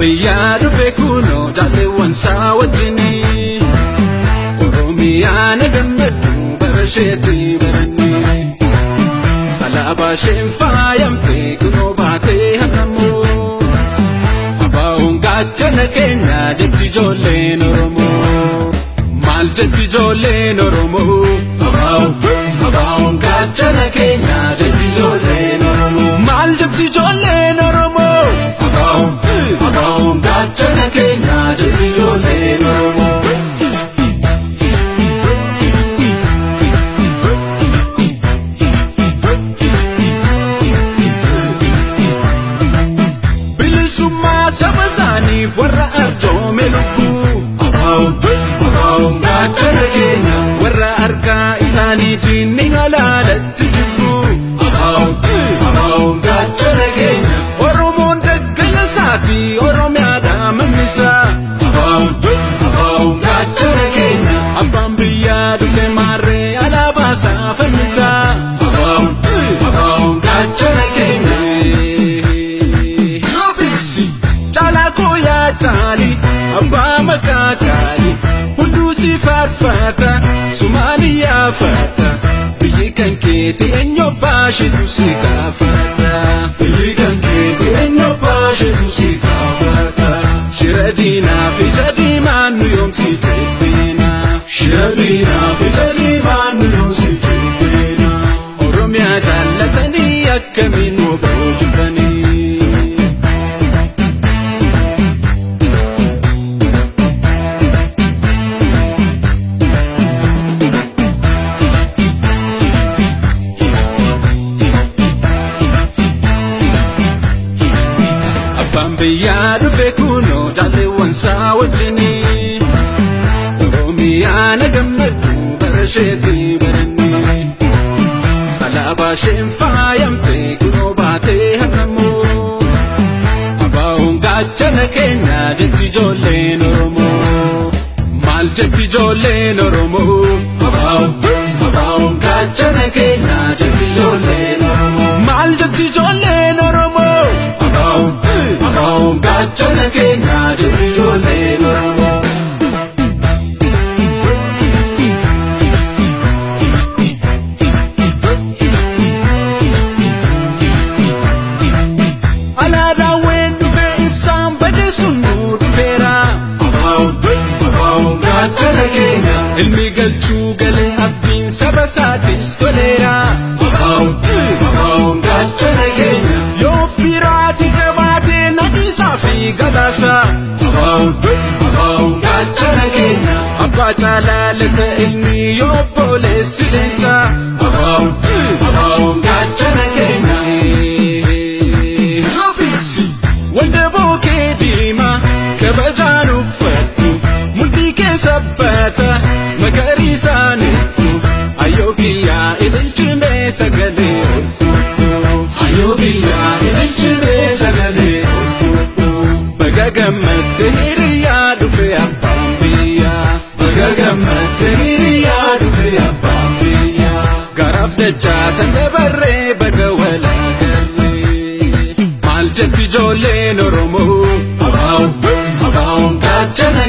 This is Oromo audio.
biyya dhufe kuno jaalleewwan saa wajjini Oromiyaa na gammadu barasheetti baranne alaabaa isheen faayamte kunoo baatee hannamoo abaa'uun gaachana keenya jetti ijoolleen Oromoo maal jetti ijoolleen Oromoo abaa'uun gaachana keenya jetti ijoolleen Oromoo maal jetti ijoolleen Oromoo abaa'uun gaachana keenya jetti ijoolleen Oromoo Sama sani warra arjoome lubbuu abaa'uun gaachana keenya warra harka isaaniitiin ni halaalatti jibbuu abaa'uun gaachana keenya Oromoon daggala isaatii Oromiyaadhaa mammisaa abaa'uun gaachana keenya abbaan biyyaa dhufe maarree alaabaa isaa fannisaa abaa'uun gaachana keenya Tali abba makakali hundu si farfata Somalia fata biyyi kan keeti enyo baashe tu si gaafata biyyi kan keeti enyo baashe tu si gaafata shiradina fi jadimaanu yoomsi jebbina shiradina fi jadimaanu yoomsi jebbina Oromiyaa jaallatanii akkamiin oboo jibbanii biyya dhufe kuno jaalleewwan saa wajjini Oromiyaa na gammadu barasheetti baranne alaabaa isheen faayamte kunoo baatee hannamoo abaa'uun gaachana keenya jetti ijoolleen Oromoo maal jetti ijoolleen Oromoo abaa'uun gaachana keenya jetti ijoolleen Oromoo maal jetti ijoolleen Oromoo abaa'uun gaachana keenya jetti ijoolleen Oromoo alaadaawwan dhufe ibsaan bade sunuu dhufeera abaa'uun gaachana keenya ilmi galchuu galee abdiin saba isaatis toleera abaa'uun gaachana keenya yoof biraati gabaatee nabiisaa fi galaasa abaa'uun gaachana keenya abbaa jaalaalata ilmi yoo obboleessi leenca abaa'uun gaachana keenya wanda bookee diimaa kabajaan uffadhu mudhii kee sabbata magariisaanittu ayyoo biyyaa ililchimee sagalee ol fudhu ayyoo biyyaa ililchimee sagalee ol fudhu baga gammadde hiriyaa dhufe abbaan biyyaa baga gammadde hiriyaa dhufe abbaan biyyaa garaaf dachaasan dabarree baga walaagallee maal jetti ijoolleen Oromoo abaa'uun gaachana